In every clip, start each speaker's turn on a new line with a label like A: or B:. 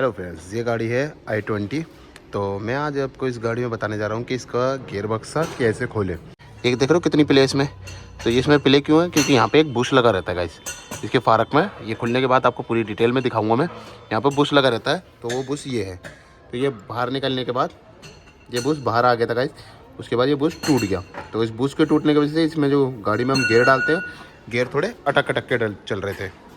A: Hello friends, ये गाड़ी है i20। तो मैं आज आपको इस गाड़ी में बताने जा रहा हूँ कि इसका गियर बक्सा कैसे खोले। एक देख रहे हो कितनी प्ले इसमें। तो इसमें प्ले क्यों है? क्योंकि यहाँ पे एक बुश लगा रहता है गाइस। इसके फारक में ये खुलने के बाद आपको पूरी डिटेल में दिखाऊंगा मैं। यहाँ पे बुश लगा रहता है, तो वो बुश ये है। तो ये बाहर निकलने के बाद ये बुश बाहर आ गया था गाइस। उसके बाद ये बुश टूट गया। तो इस बुश के टूटने की वजह से इसमें जो गाड़ी में हम गियर डालते हैं, गियर थोड़े अटक अटक के चल रहे थे,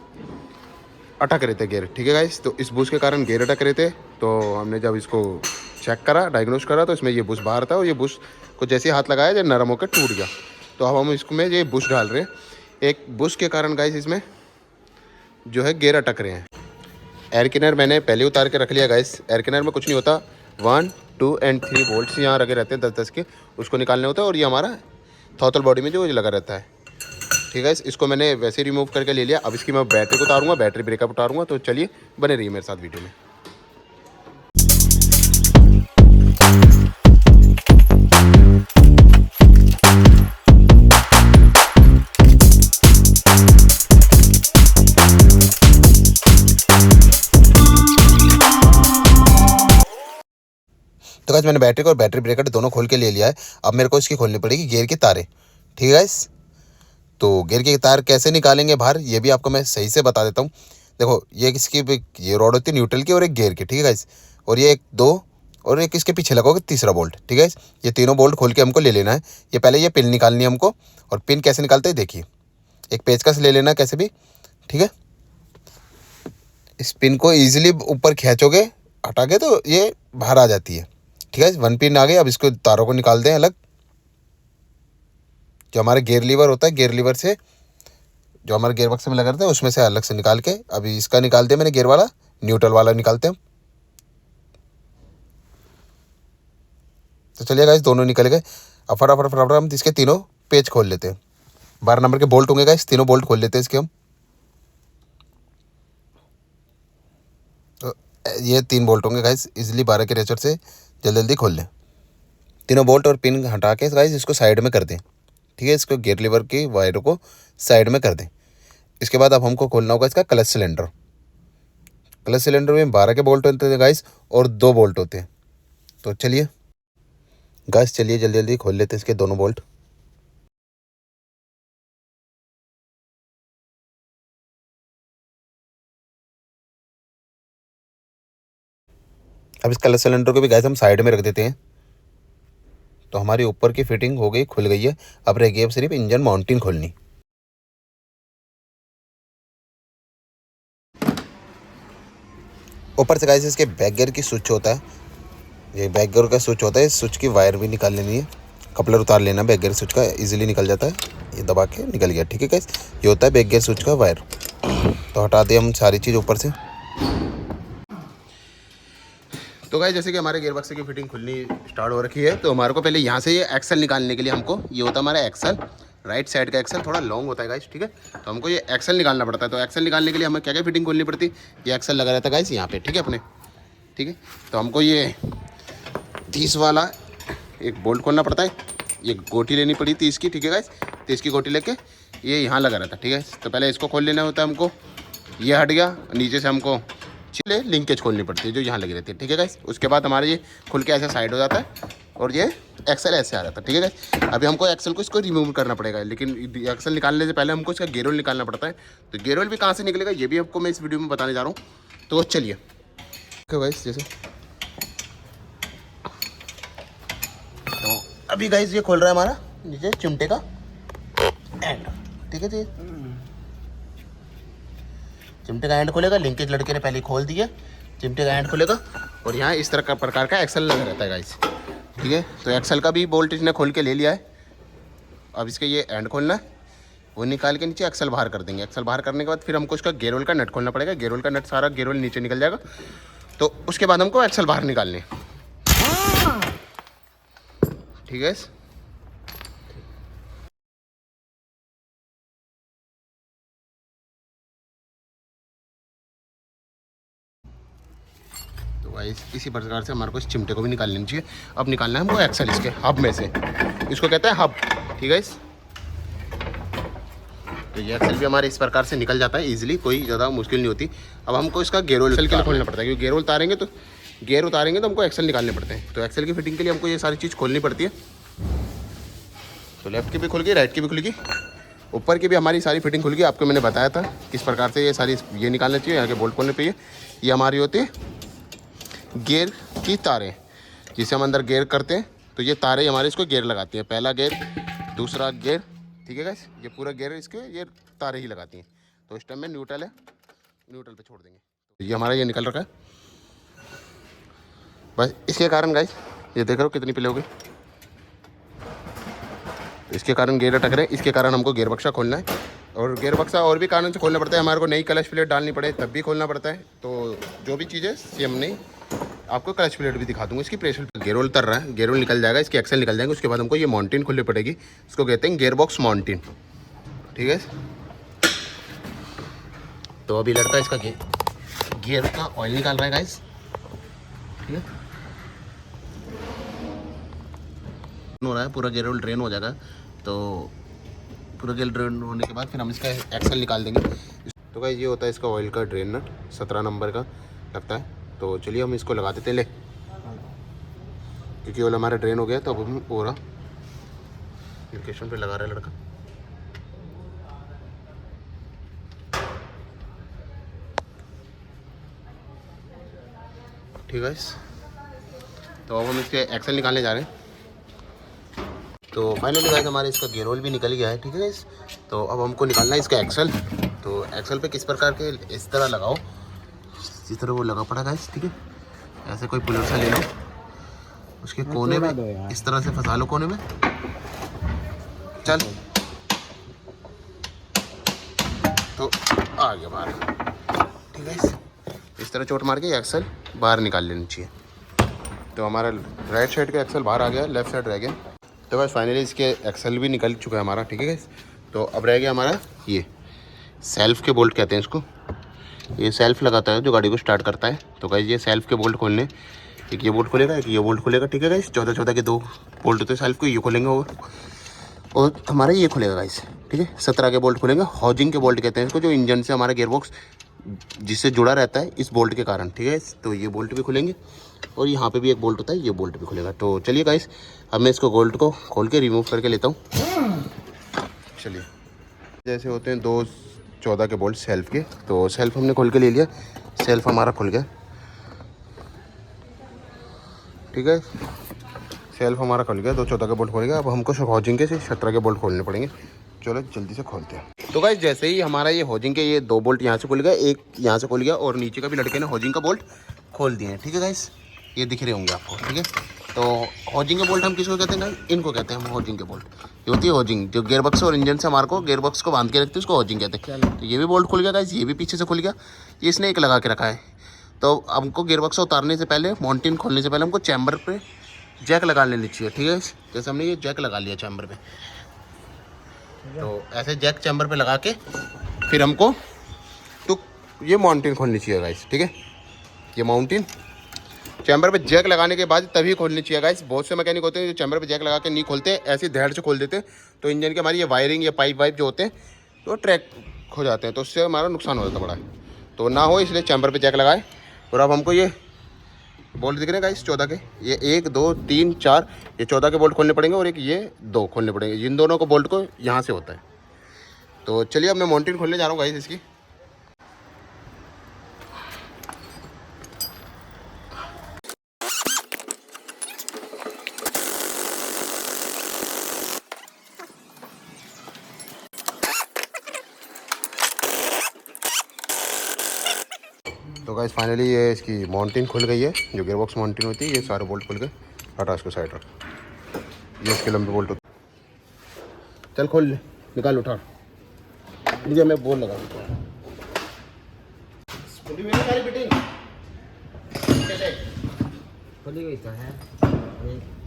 A: अटक रहे थे गियर। ठीक है गाइस, तो इस बुश के कारण गियर अटक रहे थे। तो हमने जब इसको चेक करा, डायग्नोस करा, तो इसमें ये बुश बाहर था और ये बुश को जैसे हाथ लगाया जो नरम होकर टूट गया। तो अब हम इसमें ये बुश डाल रहे हैं। एक बुश के कारण गाइस इसमें जो है गियर अटक रहे हैं। एयर किनर मैंने पहले उतार के रख लिया गाइस। एयर किनर में कुछ नहीं होता, 1, 2 एंड 3 बोल्ट्स यहाँ रखे रहते हैं 10-10 के, उसको निकालने होता है। और ये हमारा थॉटल बॉडी में जो लगा रहता है। ठीक है, इसको मैंने वैसे ही रिमूव करके ले लिया। अब इसकी मैं बैटरी को उतारूंगा, बैटरी ब्रेकअप उतारूंगा। तो चलिए बने रहिए मेरे साथ वीडियो में। तो गाइस मैंने बैटरी को और बैटरी ब्रेकर दोनों खोल के ले लिया है। अब मेरे को इसकी खोलनी पड़ेगी गियर की तारें। ठीक है गाइस, तो गियर की तार कैसे निकालेंगे बाहर, ये भी आपको मैं सही से बता देता हूँ। देखो, ये किसकी ये रॉड होती है न्यूट्रल की और एक गियर की। ठीक है गाइस, और ये एक दो और एक इसके पीछे लगा होगा तीसरा बोल्ट। ठीक है, ये तीनों बोल्ट खोल के हमको ले लेना है। ये पहले ये पिन निकालनी है हमको। और पिन कैसे निकालते हैं देखिए, एक पेचकस ले लेना कैसे भी। ठीक है, इस पिन को ईजिली ऊपर खींचोगे हटा के तो ये बाहर आ जाती है। ठीक है, 1 पिन आ गई। अब इसको तारों को निकाल दें अलग। जो हमारा गियर लीवर होता है, गियर लीवर से जो हमारे गियर बक्से में लगा रहता है उसमें से अलग से निकाल के अभी इसका निकाल दिया मैंने, गियर वाला। न्यूट्रल वाला निकालते हैं। तो चलिए गाइस, दोनों निकल गए। अब फटाफट फटाफट हम इसके तीनों पेज खोल लेते हैं। 12 नंबर के बोल्ट होंगे गाइस, तीनों बोल्ट खोल लेते हैं इसके हम। तो ये 3 बोल्ट होंगे गाइस, इजिली 12 के रेचर से जल्दी जल्दी खोल लें। तीनों बोल्ट और पिन हटा के गाइस इसको साइड में कर दें। ठीक है, इसको गियर लीवर की वायर को साइड में कर दें। इसके बाद अब हमको खोलना होगा इसका क्लच सिलेंडर। क्लच सिलेंडर में 12 के बोल्ट होते हैं गाइस और 2 बोल्ट होते हैं। तो चलिए गाइस, चलिए जल्दी जल्दी खोल लेते हैं इसके दोनों बोल्ट। अब इस क्लच सिलेंडर को भी गाइस हम साइड में रख देते हैं। तो हमारी ऊपर की फिटिंग हो गई, खुल गई है। अब रह गई अब सिर्फ इंजन माउंटिंग खोलनी। ऊपर से गाइस इसके बैक गियर की स्विच होता है, ये बैक गियर का स्विच होता है। इस स्विच की वायर भी निकाल लेनी है। कपलर उतार लेना बैक गियर स्विच का, इजीली निकल जाता है। ये दबा के निकल गया। ठीक है गाइस, ये होता है बैक गियर स्विच का वायर। तो हटा दें हम सारी चीज़ ऊपर से। तो गाइस, जैसे कि हमारे गियर बक्से की फिटिंग खुलनी स्टार्ट हो रखी है, तो हमारे को पहले यहाँ से ये एक्सल निकालने के लिए हमको, ये होता है हमारा एक्सल, राइट साइड का एक्सल थोड़ा लॉन्ग होता है गाइस। ठीक है, तो हमको ये एक्सल निकालना पड़ता है। तो एक्सल निकालने के लिए हमें क्या क्या फिटिंग खोलनी पड़ती है, ये एक्सल लगा रहता है गाइस यहाँ पे। ठीक है अपने, ठीक है, तो हमको ये 30 वाला एक बोल्ट खोलना पड़ता है। ये गोटी लेनी पड़ी 30 की। ठीक है गाइस, 30 की गोटी लेके ये यहाँ लगा रहता है। ठीक है, तो पहले इसको खोल लेना होता है हमको। ये हट गया, नीचे से हमको चले लिंकेज खोलनी पड़ती है जो यहाँ लगी रहती है। ठीक है गाइस, उसके बाद हमारे ये खुल के ऐसे साइड हो जाता है और ये एक्सल ऐसे आ जाता है। ठीक है गाइस, अभी हमको एक्सल को इसको रिमूव करना पड़ेगा। लेकिन एक्सल निकालने से पहले हमको इसका गेयर ऑयल निकालना पड़ता है। तो गेयर ऑयल भी कहाँ से निकलेगा ये भी आपको मैं इस वीडियो में बताने जा रहा हूँ। तो चलिए गाइस, जैसे तो अभी गाइस ये खोल रहा है हमारा नीचे चिमटे का एंड। ठीक है जी, चिमटे का एंड खोलेगा। लिंकेज लड़के ने पहले खोल दिया, चिमटे का एंड खोलेगा और यहाँ इस तरह का प्रकार का एक्सल लगा रहता है गाइस। ठीक है, तो एक्सल का भी बोल्ट इसने खोल के ले लिया है। अब इसके ये एंड खोलना है, वो निकाल के नीचे एक्सल बाहर कर देंगे। एक्सल बाहर करने के बाद फिर हमको इसका गेयर ऑयल का नट खोलना पड़ेगा। गेयर ऑयल का नट सारा गेयर ऑयल नीचे निकल जाएगा। तो उसके बाद हमको एक्सल बाहर निकालने। ठीक है, तो गाइस इसी प्रकार से हमारे को इस चिमटे को भी निकाल लेनी चाहिए। अब निकालना है हमको एक्सल इसके हब में से, इसको कहते हैं हब। ठीक है, तो ये एक्सेल भी हमारे इस प्रकार से निकल जाता है ईजिली, कोई ज़्यादा मुश्किल नहीं होती। अब हमको इसका गेयर ऑयल के लिए खोलना पड़ता है, क्योंकि गेयर उतारेंगे तो हमको एक्सेल निकालने पड़ते हैं। तो एक्सेल की फिटिंग के लिए हमको ये सारी चीज़ खोलनी पड़ती है। तो लेफ्ट की भी खुल गई, राइट की भी खुल गई, ऊपर की भी हमारी सारी फिटिंग खुल गई। आपको मैंने बताया था किस प्रकार से ये सारी ये निकालना चाहिए, यहाँ के बोल्ट खोलने पे ये हमारी होती है गियर की तारें, जिसे हम अंदर गियर करते हैं। तो ये तारें हमारे इसको गियर लगाती हैं, पहला गियर, दूसरा गियर, ठीक है गाइस, ये पूरा गियर इसके ये तारें ही लगाती हैं। तो इस टाइम में न्यूट्रल है, न्यूट्रल पे छोड़ देंगे। तो ये हमारा ये निकल रखा है बस। इसके कारण गाइस ये देख रहे हो कितनी प्ले हो गई, इसके कारण गियर अटक रहे हैं, इसके कारण हमको गियर बक्सा खोलना है। और गियर बक्सा और भी कारण से खोलना पड़ता है, हमारे को नई क्लच प्लेट डालनी पड़े तब भी खोलना पड़ता है। तो जो भी चीज़ है सेम नहीं, आपको क्लच प्लेट भी दिखा दूंगा। इसकी प्रेशर गेयर ऑयल उतर रहा है, गेयर ऑयल निकल जाएगा, इसकी एक्सेल निकल जाएंगे। उसके बाद हमको ये माउंटेन खोलनी पड़ेगी, इसको कहते हैं गियर बॉक्स माउंटेन, ठीक है। तो अभी लड़का इसका गियर का ऑयल निकाल रहा है गाइस, ठीक है। हो रहा है, पूरा गियर ऑयल ड्रेन हो जाएगा। तो पूरा गियर ड्रेन होने के बाद फिर हम इसका एक्सेल निकाल देंगे। तो गाइस ये होता है इसका ऑयल का ड्रेन नट, 17 नंबर का लगता है। तो चलिए हम इसको लगा देते हैं, ले, क्योंकि ऑयल हमारा ड्रेन हो गया। तो अब हम पूरा लोकेशन पे लगा रहा है लड़का। ठीक है, तो अब हम इसके एक्सेल निकालने जा रहे हैं। तो फाइनली गाइस हमारे इसका गियर ऑयल भी निकल गया है, ठीक है गाइस। तो अब हमको निकालना है इसका एक्सेल। तो एक्सेल पे किस प्रकार के, इस तरह लगाओ जिस तरह वो लगा पड़ा गाइस, ठीक है। ऐसे कोई पुलर सा ले लो, उसके कोने में इस तरह से फंसा लो कोने में, चल तो आ गया बाहर, ठीक है। इस तरह चोट मार के एक्सेल बाहर निकाल लेनी चाहिए। तो हमारा राइट साइड का एक्सेल बाहर आ गया, लेफ्ट साइड रह गया। तो बस फाइनली इसके एक्सेल भी निकल चुका है हमारा, ठीक है गाइस। तो अब रह गया हमारा ये सेल्फ के बोल्ट कहते हैं इसको। ये सेल्फ लगाता है जो गाड़ी को स्टार्ट करता है। तो गाइस ये सेल्फ के बोल्ट खोलने, एक ये बोल्ट खोलेगा, एक ये बोल्ट खोलेगा, ठीक है गाइस। 14-14 के 2 बोल्ट होते हैं सेल्फ को, ये खोलेंगे और हमारा ये खुलेगा गाइस, ठीक है। 17 के बोल्ट खुलेंगे, हाउजिंग के बोल्ट कहते हैं इसको, जो इंजन से हमारा गियरबॉक्स जिससे जुड़ा रहता है इस बोल्ट के कारण, ठीक है। तो ये बोल्ट भी खुलेंगे और यहाँ पे भी एक बोल्ट होता है, ये बोल्ट भी खुलेगा। तो चलिए गाइस अब मैं इसको बोल्ट को खोल के रिमूव करके लेता हूँ। चलिए, जैसे होते हैं 2 14 के बोल्ट सेल्फ के। तो सेल्फ हमने खोल के ले लिया, सेल्फ हमारा खुल गया, ठीक है। सेल्फ हमारा खुल गया, 2 14 के बोल्ट खोल गया। अब हमको हाउजिंग के 17 के बोल्ट खोलने पड़ेंगे। चलो जल्दी से खोलते हैं। तो गाइस जैसे ही हमारा ये हाउजिंग के ये 2 बोल्ट यहाँ से खुल गया, एक यहाँ से खुल गया और नीचे का भी लड़के ने हाउजिंग का बोल्ट खोल दिए हैं, ठीक है गाइस। ये दिख रहे होंगे आपको, ठीक है। तो हाउजिंग के बोल्ट हम किसको कहते हैं गाइस? इनको कहते हैं हम हाउजिंग के बोल्ट। ये होती है हाउजिंग, जो गियरबॉक्स और इंजन से हमारे को गियरबॉक्स को बांध के रखते हैं, उसको हाउजिंग कहते हैं। तो ये भी बोल्ट खुल गया गाइस, ये भी पीछे से खुल गया, ये इसने एक लगा के रखा है। तो हमको गियरबॉक्स उतारने से पहले, माउंटेन खोलने से पहले हमको चैम्बर पे जैक लगा लेनी चाहिए, ठीक है। जैसे हमने ये जैक लगा लिया चैम्बर पे, तो ऐसे जैक चैम्बर पे लगा के फिर हमको तो ये माउंटेन खोलनी चाहिए गाइस, ठीक है। ये माउंटेन चैम्बर पे जैक लगाने के बाद तभी खोलनी चाहिए गाइस। बहुत से मैकेनिक होते हैं जो चैम्बर पे जैक लगा के नहीं खोलते, ऐसे धैर्य से खोल देते हैं। तो इंजन के हमारी ये वायरिंग या पाइप वाइप जो होते हैं तो ट्रैक हो जाते हैं, तो उससे हमारा नुकसान हो जाता है बड़ा। तो ना हो इसलिए चैम्बर पे जैक लगाए। और अब हमको ये बोल्ट दिख रहे हैं गाइस 14 के, ये 1 2 3 4 ये 14 के बोल्ट खोलने पड़ेंगे और एक ये 2 खोलने पड़ेंगे। इन दोनों को बोल्ट को यहाँ से होता है। तो चलिए अब मैं माउंटेन खोलने जा रहा हूँ गाइस इसकी। तो गाइस फाइनली ये इसकी माउंटेन खुल गई है, जो गियरबॉक्स माउंटेन होती है। ये सारे बोल्ट खुल गए, हटा इसको साइड रख, ये इसके लंबे बोल्ट होते। चल खोल ले, निकाल उठा, मुझे मैं बोल लगा खुली
B: गई तो है,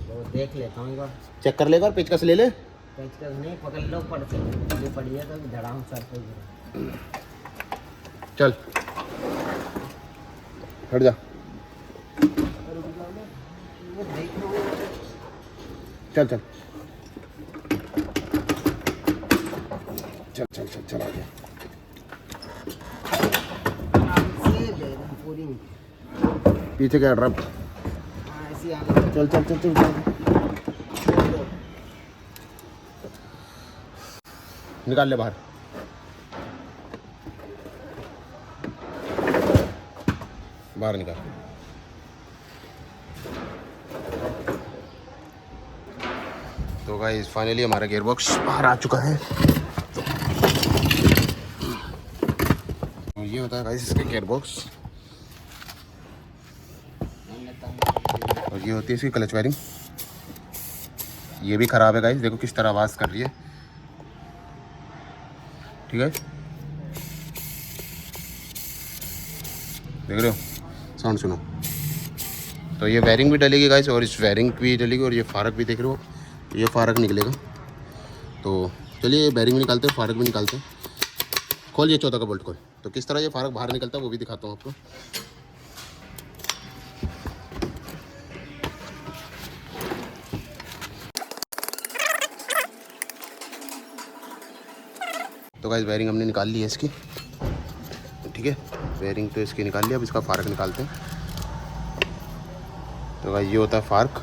B: वो देख लेता हूँ,
A: चेक कर लेगा और पेचकस ले ले।
B: पेचकस नहीं पकड़ लो, पड़ से पड़ी है तो धड़ाम सर पे गिरा।
A: चल हट जा, चल चल चल चल चल चल आ गया।
B: से दे रहा पूरी
A: पीछे क्या ड्रप।
B: ऐसी आने
A: चल चल चल चल चल। निकाल ले बाहर। बाहर निकाल। तो गाइस फाइनली हमारा गियर बॉक्स बाहर आ चुका है। ये होता है गाइस इसके गियर बॉक्स, और ये होती है इसकी क्लच वायरिंग। ये भी ख़राब है गाइस, देखो किस तरह आवाज़ कर रही है। ठीक है, देख रहे हो साउंड सुनो। तो ये वायरिंग भी डलेगी गाइस, और इस वायरिंग भी डलेगी, और ये फारक भी देख रहे हो, ये फारक निकलेगा। तो चलिए वायरिंग भी निकालते हैं, फारक भी निकालते हैं। खोल ये चौथा का बोल्ट खोल। तो किस तरह ये फारक बाहर निकलता है वो भी दिखाता हूँ आपको। तो गाइस वायरिंग हमने निकाल ली है इसकी, ठीक है, वायरिंग तो इसकी निकाल लिया। अब इसका फारक निकालते हैं। तो गाइस ये होता है फारक,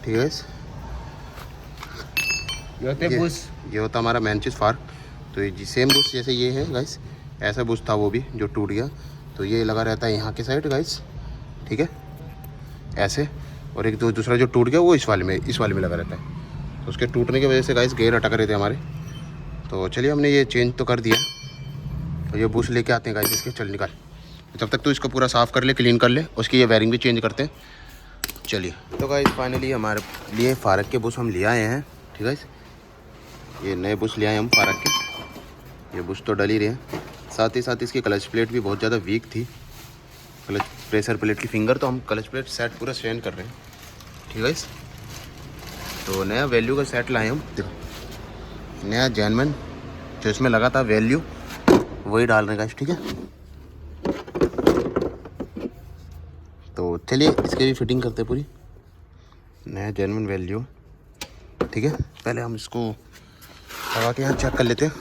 A: ठीक है।
B: ये होते बुश,
A: ये होता हमारा मेन चीज़ फार्क। तो ये सेम बुश जैसे ये है गाइस, ऐसा बुश था वो भी जो टूट गया। तो ये लगा रहता है यहाँ के साइड गाइस, ठीक है, ऐसे। और एक दूसरा जो टूट गया वो इस वाले में लगा रहता है। तो उसके टूटने की वजह से गाइस गेयर अटक रहे थे हमारे। तो चलिए हमने ये चेंज तो कर दिया, और ये बुश लेके आते हैं गाइस इसके। चल निकाल, जब तक तो इसको पूरा साफ़ कर ले, क्लीन कर ले, उसकी ये वायरिंग भी चेंज करते हैं। चलिए तो गाइस फाइनली हमारे लिए फारक के बुश हम ले आए हैं, ठीक है। ये नए बुश ले आए हम फारक के। ये बुश तो डल ही रहे हैं, साथ ही साथ इसकी क्लच प्लेट भी बहुत ज़्यादा वीक थी, क्लच प्रेशर प्लेट की फिंगर। तो हम क्लच प्लेट सेट पूरा चेंज कर रहे हैं, ठीक है। तो नया वैल्यू का सेट लाए हम, देखो नया जेनवन जो इसमें लगा था वैल्यू वही डाल रहे हैं गाइस, ठीक है। तो चलिए इसकी भी फिटिंग करते हैं पूरी, नया जेनवन वैल्यू, ठीक है। पहले हम इसको लगा के यहाँ चेक कर लेते हैं।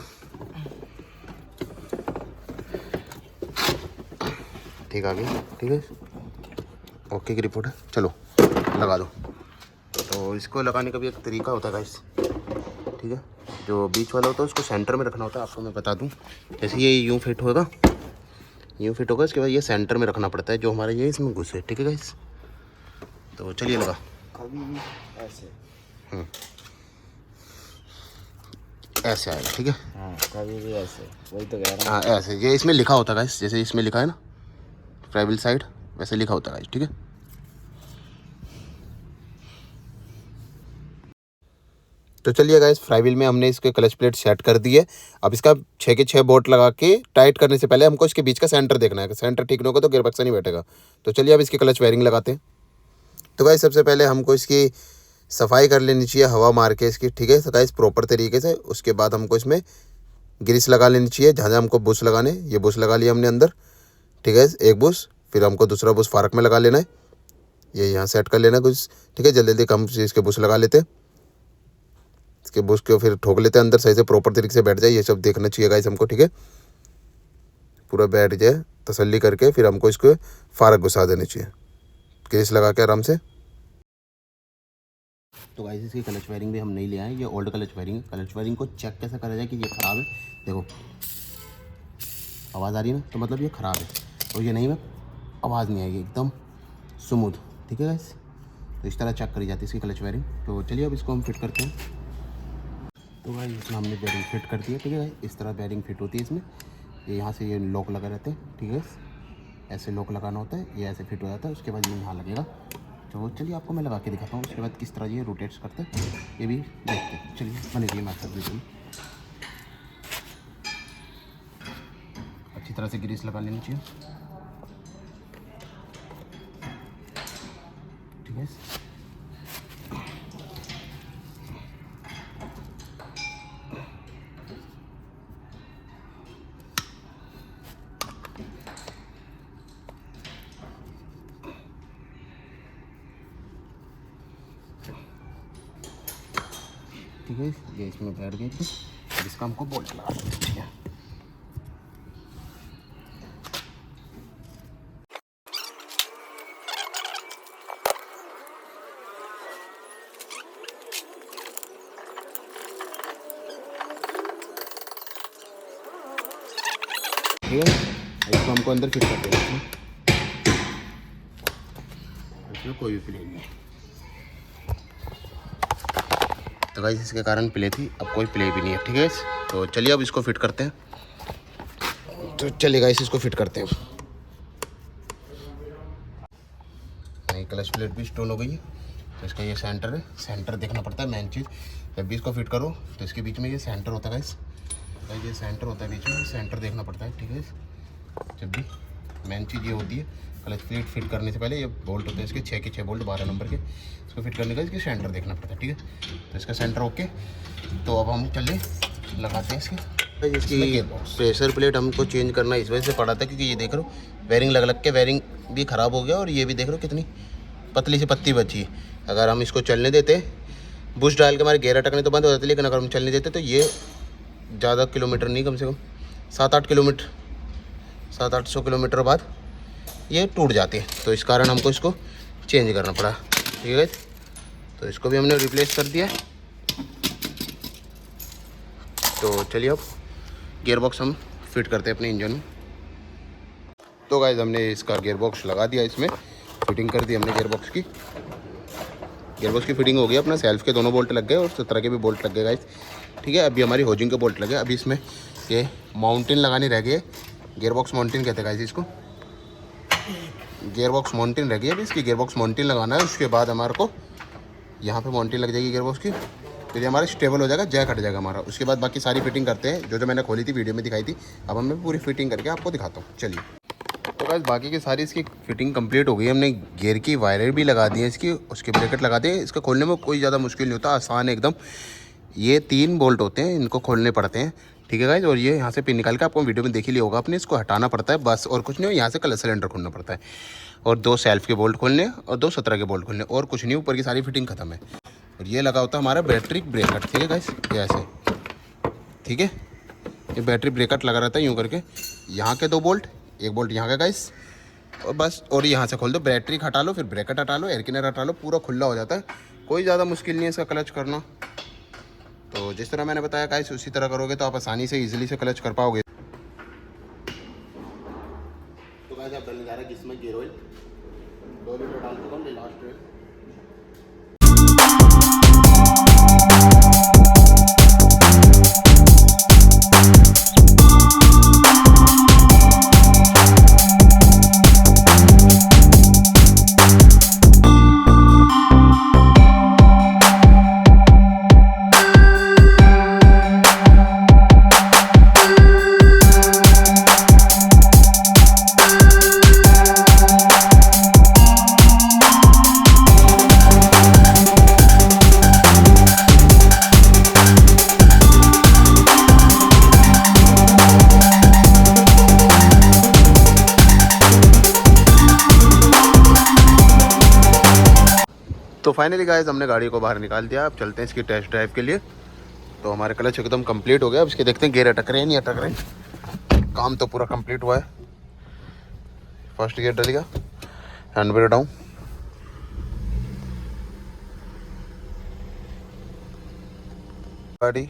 A: ठीक आ गई, ठीक है, ओके की रिपोर्ट है। चलो लगा दो। तो इसको लगाने का भी एक तरीका होता है गाइस, ठीक है। जो बीच वाला होता है उसको सेंटर में रखना होता है, आपको मैं बता दूं। जैसे ये यूँ फिट होगा, यूँ फिट होगा, इसके बाद ये सेंटर में रखना पड़ता है, जो हमारा ये इसमें घुसे, ठीक है गाइस। तो चलिए लगा।
B: कभी ऐसे,
A: ऐसे आएगा, ठीक है।
B: हाँ कभी भी ऐसे, वही तो कह रहा
A: हाँ ऐसे, ये इसमें लिखा होता है गाइस, जैसे इसमें लिखा है ना ट्रैवल साइड, वैसे लिखा होता है गाइस, ठीक है। तो चलिए गाइस फ्राईव्हील में हमने इसके क्लच प्लेट सेट कर दी है। अब इसका 6 के 6 बोल्ट लगा के टाइट करने से पहले हमको इसके बीच का सेंटर देखना है, सेंटर ठीक नहीं होगा तो गियर बक्सा नहीं बैठेगा। तो चलिए अब इसकी क्लच वायरिंग लगाते हैं। तो गाइस सबसे पहले हमको इसकी सफाई कर लेनी चाहिए, हवा मार के इसकी, ठीक है गाइस, प्रॉपर तरीके से। उसके बाद हमको इसमें ग्रीस लगा लेनी चाहिए, जहाँ जहाँ हमको बुश लगाने, ये बुश लगा लिया हमने अंदर, ठीक है, एक बुश। फिर हमको दूसरा बुश फारक में लगा लेना है, ये यहाँ सेट कर लेना है कुछ, ठीक है। जल्दी जल्दी हम इसके बुश लगा लेते हैं, इसके बुश को फिर ठोक लेते हैं अंदर, सही से प्रॉपर तरीके से बैठ जाए। ये सब देखना चाहिए गाइस हमको, ठीक है, पूरा बैठ जाए तसल्ली करके। फिर हमको इसको फारक घुसा देनी चाहिए, ग्रीस लगा के आराम से। तो गाइस इसकी क्लच वायरिंग भी हम नहीं ले आए, ये ओल्ड क्लच वायरिंग है। क्लच वायरिंग को चेक कैसे करा जाए कि ये ख़राब है, देखो आवाज़ आ रही है ना, तो मतलब ये ख़राब है। और ये नहीं में आवाज़ नहीं आएगी, एकदम स्मूथ, ठीक है गाइस। तो इस तरह चेक करी जाती है इसकी क्लच वायरिंग। तो चलिए अब इसको हम फिट करते हैं। तो गाइस इसमें हमने बेरिंग फिट कर दी है, ठीक है। इस तरह बेरिंग फिट होती है इसमें, ये यहाँ से ये लॉक लगा रहते हैं, ठीक है। ऐसे लॉक लगाना होता है, ये ऐसे फिट हो जाता है, उसके बाद ये यहाँ लगेगा। तो चलिए आपको मैं लगा के दिखाता हूँ, उसके बाद किस तरह ये रोटेट्स करते हैं ये भी देखते हैं। चलिए बने रहिए हमारे साथ बिल्कुल। अच्छी तरह से ग्रीस लगा लेनी चाहिए, ठीक है। ठीक है, ये इसमें बैठ गई थी। अब इसका हमको बोल्ट लगा देते हैं, ठीक है। ठीक है, इसको हमको अंदर फिट कर देंगे। इसमें कोई भी प्ले नहीं है, तो गाइस इसके कारण प्ले थी, अब कोई प्ले भी नहीं है, ठीक है। तो चलिए अब इसको फिट करते हैं। तो चलिए गाइस इसको फिट करते हैं। नई क्लच प्लेट भी स्टोन हो गई है, तो इसका ये सेंटर है, सेंटर देखना पड़ता है मेन चीज़। जब भी इसको फिट करो तो इसके बीच में ये सेंटर होता है गाइस, ये सेंटर होता है बीच में, सेंटर देखना पड़ता है, ठीक है। जब भी मेन चीज़ ये होती है, क्लच प्लेट फिट करने से पहले ये बोल्ट होते हैं इसके 6 के 6 बोल्ट 12 नंबर के, इसको फिट करने का इसके सेंटर देखना पड़ता है, ठीक है। तो इसका सेंटर ओके, तो अब हम चले लगाते हैं इसकी प्रेशर प्लेट हमको चेंज करना इस वजह से पड़ा था क्योंकि ये देख रहे हो वेयरिंग लग के वेयरिंग भी ख़राब हो गया, और ये भी देख रहे हो कितनी पतली सी पत्ती बची है। अगर हम इसको चलने देते, बुश डाल के हमारे गेयर अटकने तो बंद हो जाते, लेकिन अगर हम चलने देते तो ये ज़्यादा किलोमीटर नहीं, कम से कम 7-8 किलोमीटर, 700-800 किलोमीटर बाद ये टूट जाती है। तो इस कारण हमको इसको चेंज करना पड़ा, ठीक है। तो इसको भी हमने रिप्लेस कर दिया। तो चलिए अब गियर बॉक्स हम फिट करते हैं अपने इंजन में। तो गाइस हमने इसका गियर बॉक्स लगा दिया, इसमें फिटिंग कर दी हमने गियर बॉक्स की। गियर बॉक्स की फिटिंग हो गई, अपना सेल्फ के दोनों बोल्ट लग गए और 17 के भी बोल्ट लग गए गाइस, ठीक है। अभी हमारी होजिंग के बोल्ट लगे, अभी इसमें ये माउंटेन लगानी रह गई है, गियर बॉक्स माउंटेन कहते हैं गाइस इसको, गियर बॉक्स माउंटेन रह गई है। अभी इसकी गियर बॉक्स माउंटेन लगाना है, उसके बाद हमारे को यहाँ पे माउंटेन लग जाएगी गियर बॉक्स की, फिर ये हमारा स्टेबल हो जाएगा, जैक हट जाएगा हमारा। उसके बाद बाकी सारी फिटिंग करते हैं, जो मैंने खोली थी वीडियो में दिखाई थी, अब मैं पूरी फिटिंग करके आपको दिखाता हूँ। चलिए, तो गाइस बाकी की सारी इसकी फिटिंग कंप्लीट हो गई, हमने गियर की वायरें भी लगा दी है इसकी, उसके ब्रैकेट लगा दिए। इसका खोलने में कोई ज़्यादा मुश्किल नहीं होता, आसान है एकदम। ये 3 बोल्ट होते हैं, इनको खोलने पड़ते हैं, ठीक है गाइस। और ये यहाँ से पिन निकाल के आपको वीडियो में देख ही लिया होगा, आपने इसको हटाना पड़ता है बस, और कुछ नहीं हो। यहाँ से क्लच सिलेंडर खोलना पड़ता है, और 2 सेल्फ के बोल्ट खोलने और 2 17 के बोल्ट खोलने, और कुछ नहीं, ऊपर की सारी फिटिंग खत्म है। और ये लगा होता है हमारा बैटरी ब्रेकट, ठीक है गाइस, ये ऐसे, ठीक है। ये बैटरी ब्रेकट लगा रहता है यूँ करके, यहाँ के 2 बोल्ट, 1 बोल्ट यहाँ का गाइस, और बस। और यहाँ से खोल दो, बैटरी हटा लो, फिर ब्रेकट हटा लो, एयर क्लीनर हटा लो, पूरा खुला हो जाता है। कोई ज़्यादा मुश्किल नहीं है इसका क्लच करना। तो जिस तरह मैंने बताया गाइस, उसी तरह करोगे तो आप आसानी से इजीली से क्लच कर पाओगे। तो गाइस आप डालने जा रहा है इसमें गियर ऑयल, 2 लीटर डाल चुका हूँ, लास्ट में। तो फाइनली गाइस हमने गाड़ी को बाहर निकाल दिया, अब चलते हैं इसकी टेस्ट ड्राइव के लिए। तो हमारे क्लच एकदम कंप्लीट हो गया, अब इसके देखते हैं गियर अटक रहे हैं नहीं अटक रहे। काम तो पूरा कंप्लीट हुआ है। First gear डलेगा, hand brake down, गाड़ी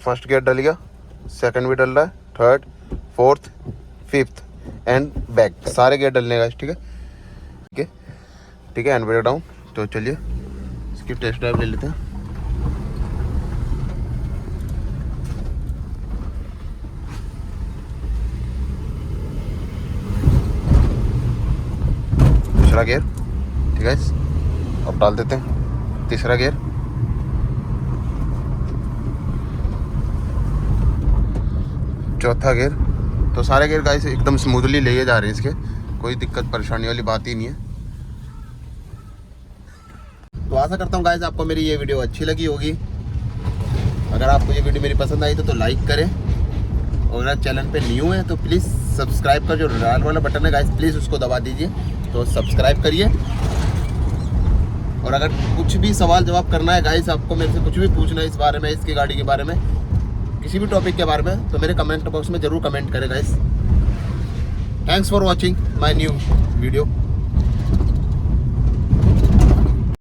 A: फर्स्ट गियर डलेगा, सेकंड भी डल रहा है, third, fourth, fifth and back, सारे गियर डलने का, ठीक है, ठीक है, ठीक है, हैंड ब्रेक डाउन। तो चलिए इसकी टेस्ट ड्राइव ले लेते हैं। दूसरा गियर, ठीक है, अब डाल देते हैं तीसरा गियर, चौथा गियर। तो सारे गियर गाइस एकदम स्मूथली ले जा रहे हैं, इसके कोई दिक्कत परेशानी वाली बात ही नहीं है। तो आशा करता हूँ गाइस आपको मेरी ये वीडियो अच्छी लगी होगी। अगर आपको ये वीडियो मेरी पसंद आई तो लाइक करें, और अगर चैनल पे न्यू है तो प्लीज़ सब्सक्राइब कर, जो लाल वाला बटन है गाइस प्लीज़ उसको दबा दीजिए, तो सब्सक्राइब करिए। और अगर कुछ भी सवाल जवाब करना है गाइस, आपको मेरे से कुछ भी पूछना है इस बारे में, इसकी गाड़ी के बारे में, किसी भी टॉपिक के बारे में, तो मेरे कमेंट बॉक्स में ज़रूर कमेंट करें guys. Thanks for watching my new video.